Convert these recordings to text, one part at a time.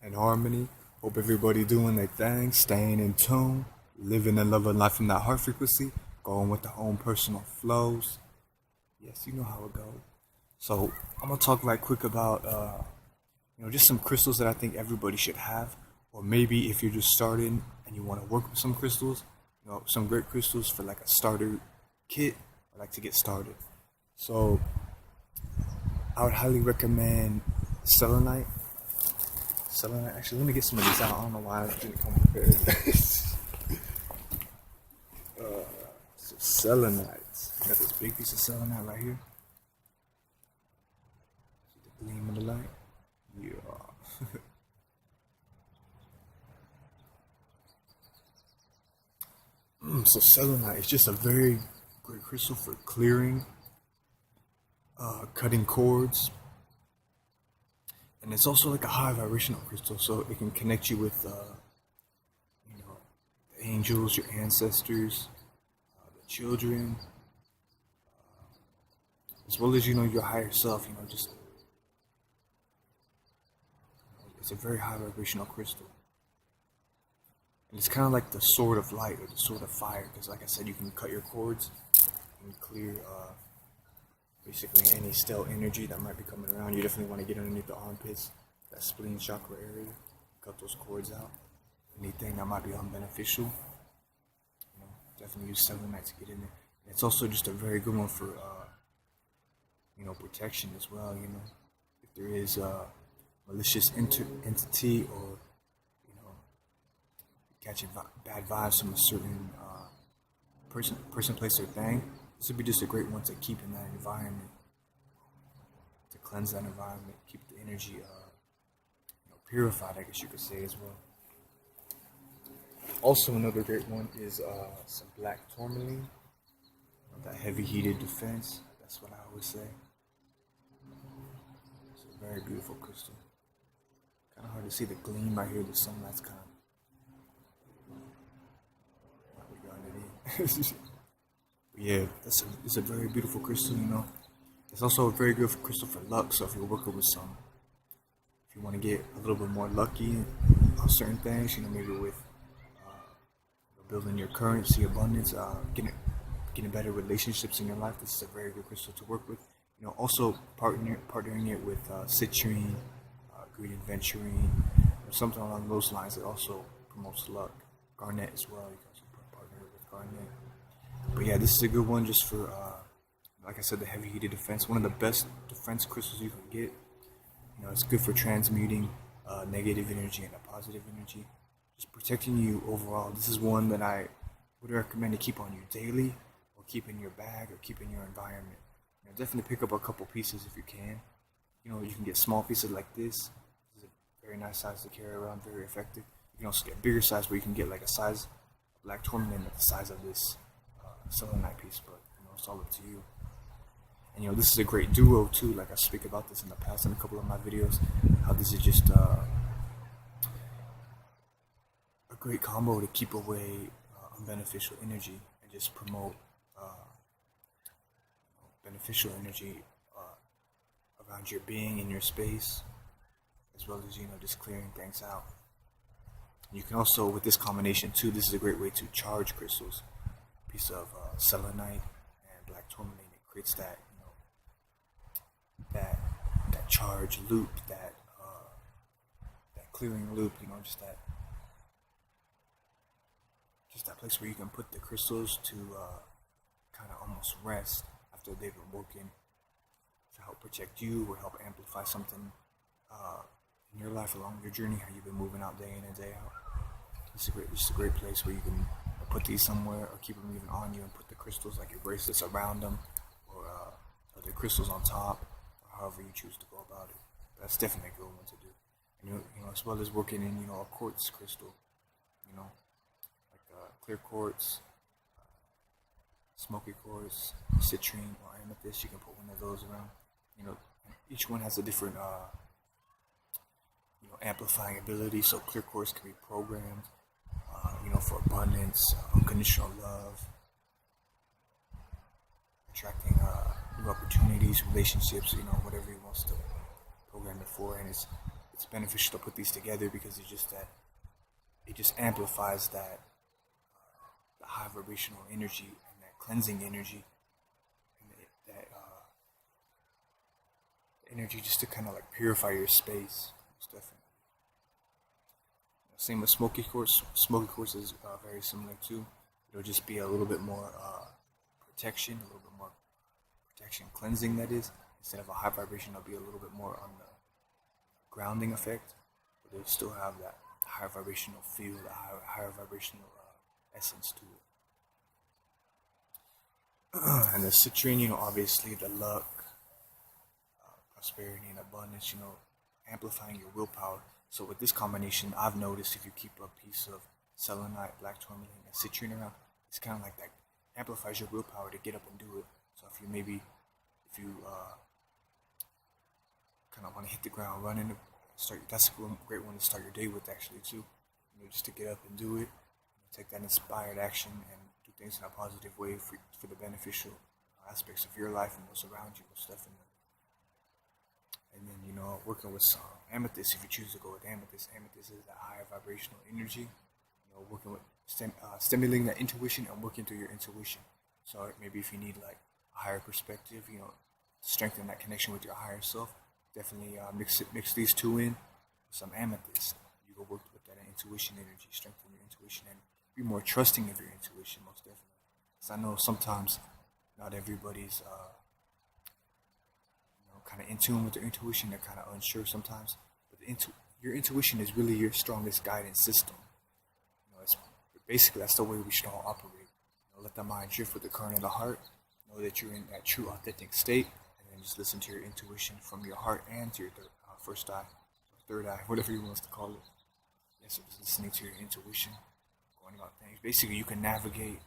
and harmony. Hope everybody doing their thing, staying in tune, living and loving life from that heart frequency, going with their own personal flows. Yes, you know how it goes. So I'm gonna talk right quick about just some crystals that I think everybody should have, or maybe if you're just starting and you want to work with some crystals, some great crystals for like a starter kit, or like to get started. So I would highly recommend selenite. Selenite. Actually, let me get some of these out. I don't know why I didn't come prepared. So selenite. Got this big piece of selenite right here. See the gleam of the light. Yeah. So selenite is just a very great crystal for clearing, cutting cords, and it's also like a high vibrational crystal, so it can connect you with, the angels, your ancestors, the children, as well as your higher self. Just it's a very high vibrational crystal. And it's kind of like the sword of light or the sword of fire, because like I said, you can cut your cords and clear basically any stale energy that might be coming around. You definitely want to get underneath the armpits, that spleen chakra area, cut those cords out. Anything that might be unbeneficial, definitely use selenite to get in there. And it's also just a very good one for protection as well. If there is a malicious entity, or catching bad vibes from a certain person, place, or thing, this would be just a great one to keep in that environment, to cleanse that environment, keep the energy purified, I guess you could say, as well. Also, another great one is some black tourmaline, that heavy heated defense. That's what I always say. It's a very beautiful crystal. Kind of hard to see the gleam right here. The sunlight's kind of. But yeah, it's a very beautiful crystal. It's also a very good crystal for luck. So if you're working with if you want to get a little bit more lucky on certain things, maybe with building your currency, abundance, getting better relationships in your life, this is a very good crystal to work with. Also partnering it with citrine, green aventurine, or something along those lines. It also promotes luck. Garnet as well. You can also partner it with garnet. But yeah, this is a good one just for, like I said, the heavy heated defense. One of the best defense crystals you can get. It's good for transmuting negative energy into positive energy, just protecting you overall. This is one that I would recommend to keep on you daily, or keep in your bag, or keep in your environment. Definitely pick up a couple pieces if you can. You can get small pieces like this. This is a very nice size to carry around, very effective. You can also get a bigger size where you can get like a black tourmaline at the size of this selenite piece, but it's all up to you. And this is a great duo too. Like I speak about this in the past in a couple of my videos, how this is just a great combo to keep away unbeneficial energy and just promote beneficial energy around your being and your space, as well as just clearing things out. You can also, with this combination too, this is a great way to charge crystals. A piece of selenite and black tourmaline, it creates that that charge loop, that clearing loop. Just that place where you can put the crystals to kind of almost rest after they've been working, to help protect you or help amplify something in your life along your journey, how you've been moving out day in and day out. It's a great place where you can put these somewhere, or keep them even on you, and put the crystals, like your bracelets, around them, or other crystals on top, or however you choose to go about it. That's definitely a good one to do. And as well as working in a quartz crystal, like clear quartz, smoky quartz, citrine, or amethyst. You can put one of those around. Each one has a different amplifying ability. So clear quartz can be programmed, for abundance, unconditional love, attracting new opportunities, relationships, whatever he wants to program it for. And it's it's beneficial to put these together because it just amplifies that the high vibrational energy and that cleansing energy and that energy just to kind of like purify your space. Most definitely. Same with smoky quartz. Smoky quartz is very similar too. It'll just be a little bit more protection, a little bit more protection, cleansing that is. Instead of a high vibration, it'll be a little bit more on the grounding effect, but it'll still have that higher vibrational feel, that higher vibrational essence to it. And the citrine, obviously the luck, prosperity, and abundance, amplifying your willpower. So with this combination, I've noticed if you keep a piece of selenite, black tourmaline, and citrine around, it's kind of like that amplifies your willpower to get up and do it. So if you kind of want to hit the ground running, that's a great one to start your day with actually too. Just to get up and do it, take that inspired action and do things in a positive way for the beneficial aspects of your life and what's around you, most definitely. And then, working with some amethyst, if you choose to go with amethyst is that higher vibrational energy. Working with stimulating that intuition and working through your intuition. So maybe if you need like a higher perspective, to strengthen that connection with your higher self, definitely mix these two in with some amethyst. You go work with that intuition energy, strengthen your intuition, and be more trusting of your intuition, most definitely. Because I know sometimes not everybody's kind of in tune with their intuition. They're kind of unsure sometimes, but your intuition is really your strongest guidance system. It's basically that's the way we should all operate. Let the mind drift with the current of the heart. Know that you're in that true, authentic state, and then just listen to your intuition from your heart and to your first eye, or third eye, whatever you want to call it. Yeah, so just listening to your intuition, going about things. Basically, you can navigate.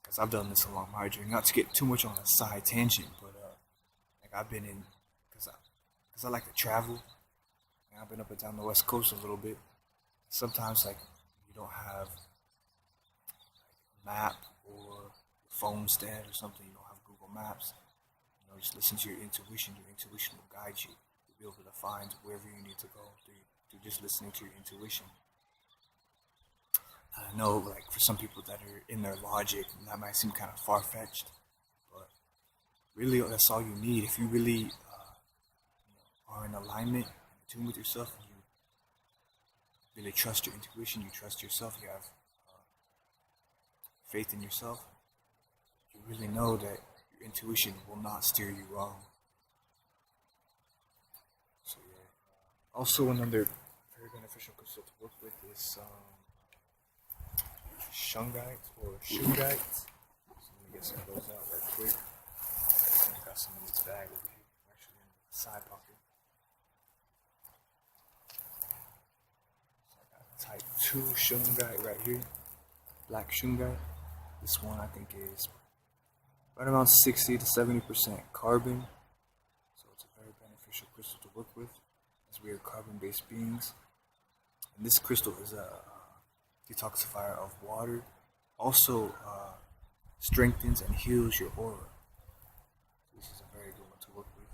Because I've done this along my journey. Not to get too much on a side tangent, but I've been in, because I like to travel, and I've been up and down the West Coast a little bit. Sometimes, you don't have a map or your phone's dead or something, you don't have Google Maps. Just listen to your intuition. Your intuition will guide you. You'll be able to find wherever you need to go through just listening to your intuition. I know, for some people that are in their logic, that might seem kind of far-fetched. Really, that's all you need. If you really are in alignment, in tune with yourself, and you really trust your intuition, you trust yourself, you have faith in yourself, you really know that your intuition will not steer you wrong. So yeah. Also, another very beneficial crystal to work with is shungite or shungite. So let me get some of those out right quick. I got some in this bag over here, actually in the side pocket. So I got type 2 shungite right here, black shungite. This one I think is right around 60 to 70% carbon. So it's a very beneficial crystal to work with, as we are carbon-based beings. And this crystal is a detoxifier of water. Also strengthens and heals your aura. This is a very good one to work with.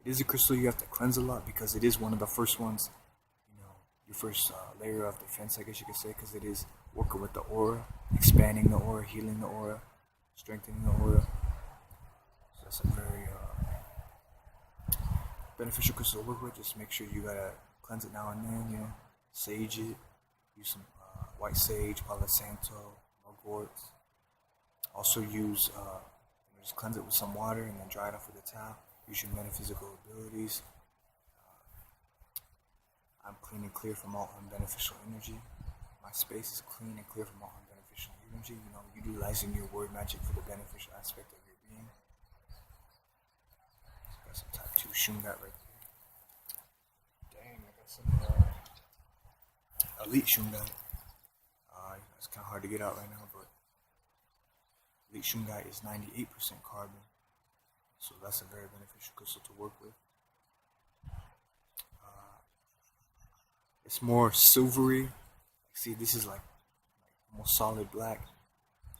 It is a crystal you have to cleanse a lot because it is one of the first ones, your first layer of defense, I guess you could say, because it is working with the aura, expanding the aura, healing the aura, strengthening the aura. So that's a very beneficial crystal to work with. Just make sure you gotta cleanse it now and then, sage it, use some white sage, Palo Santo, mugwort. Also use just cleanse it with some water and then dry it off with a towel. Use your metaphysical abilities. I'm clean and clear from all unbeneficial energy. My space is clean and clear from all unbeneficial energy. Utilizing your word magic for the beneficial aspect of your being. So got some type 2 shungite right there. Dang, I got some elite shungite. It's kind of hard to get out right now, but elite shungite is 98% carbon, so that's a very beneficial crystal to work with. It's more silvery. See, this is like more solid black.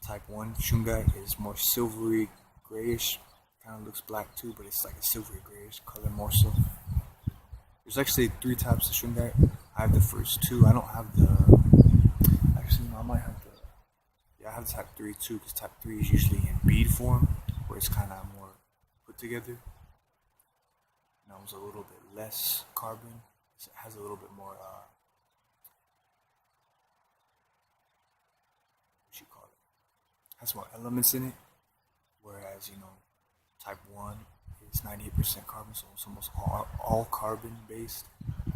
Type 1 shungite is more silvery, grayish. Kind of looks black too, but it's like a silvery grayish color more so. There's actually three types of shungite. I have the first two. I don't have the. Actually, no, I might have the. Yeah, I have the type 3 too, because type 3 is usually in bead form, where it's kind of more put together. It's a little bit less carbon. It has a little bit more, what you call it? Has more elements in it. Whereas, type 1 is 98% carbon, so it's almost all carbon based,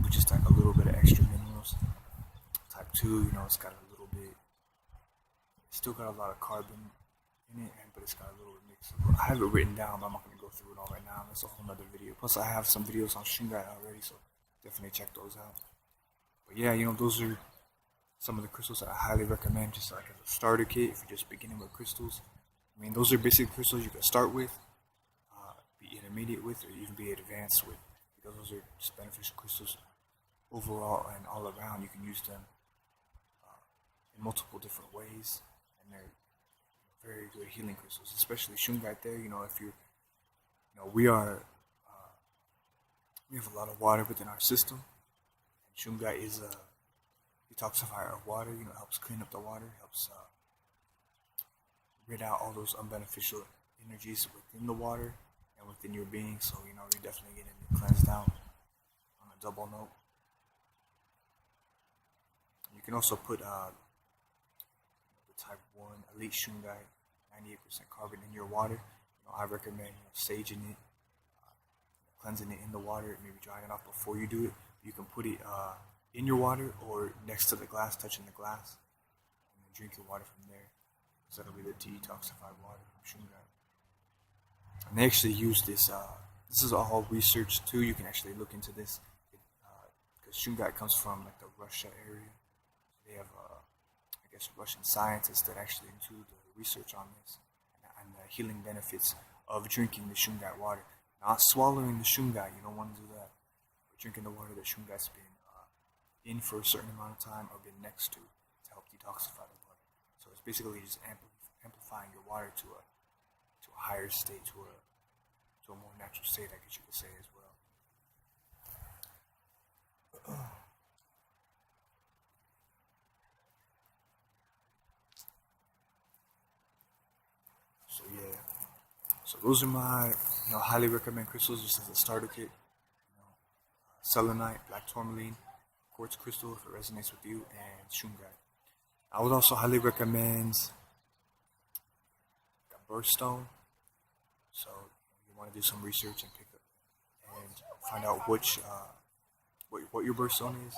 with just like a little bit of extra minerals. Type 2, it's got a little bit, it's still got a lot of carbon in it, but it's got a little mix. I have it written down, but I'm not going to go through it all right now. That's a whole nother video. Plus, I have some videos on shungite already, so definitely check those out. But yeah, those are some of the crystals that I highly recommend, just like as a starter kit if you're just beginning with crystals. I mean, those are basic crystals you can start with, be intermediate with, or even be advanced with, because those are just beneficial crystals overall and all around. You can use them in multiple different ways, and they're very good healing crystals, especially shungite. There, if you're, we have a lot of water within our system, and shungite is a detoxifier of water. It helps clean up the water, helps rid out all those unbeneficial energies within the water and within your being. So you're definitely getting it cleansed out on a double note. You can also put the type 1 elite shungite, 98% carbon in your water. I recommend saging it, cleansing it in the water, maybe drying it off before you do it. You can put it in your water or next to the glass, touching the glass, and then drink your water from there. So that'll be the detoxified water from shungite. And they actually use this. This is all research too. You can actually look into this because shungite comes from like the Russia area. They have, I guess, Russian scientists that actually do the research on this and the healing benefits of drinking the shungite water. Not swallowing the shungite. You don't want to do that. But drinking the water that shungite's been in for a certain amount of time or been next to help detoxify the water. So it's basically just amplifying your water to a higher state, to a more natural state, I guess you could say as well. So yeah, so those are my highly recommend crystals just as a starter kit. Selenite, black tourmaline, quartz crystal if it resonates with you, and shungite. I would also highly recommend a birthstone. So you want to do some research and pick up and find out which what your birthstone is,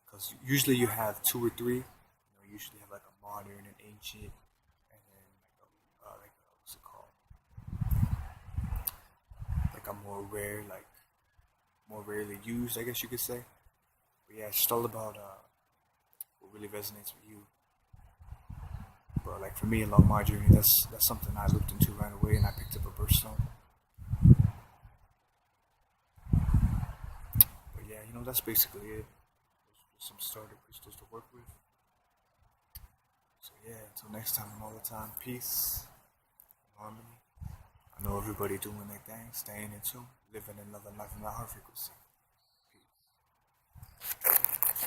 because usually you have two or three. You usually have like a modern, an ancient, and then like a what's it called? Like a more rare, like more rarely used, I guess you could say. But yeah, it's just all about what really resonates with you. But like for me along my journey, that's something I looked into right away, and I picked up a birthstone. But yeah, that's basically it. Just some starter crystals to work with. So yeah, until next time and all the time, peace, harmony. I know everybody doing their thing, staying in tune, living and loving life in that heart frequency. Peace.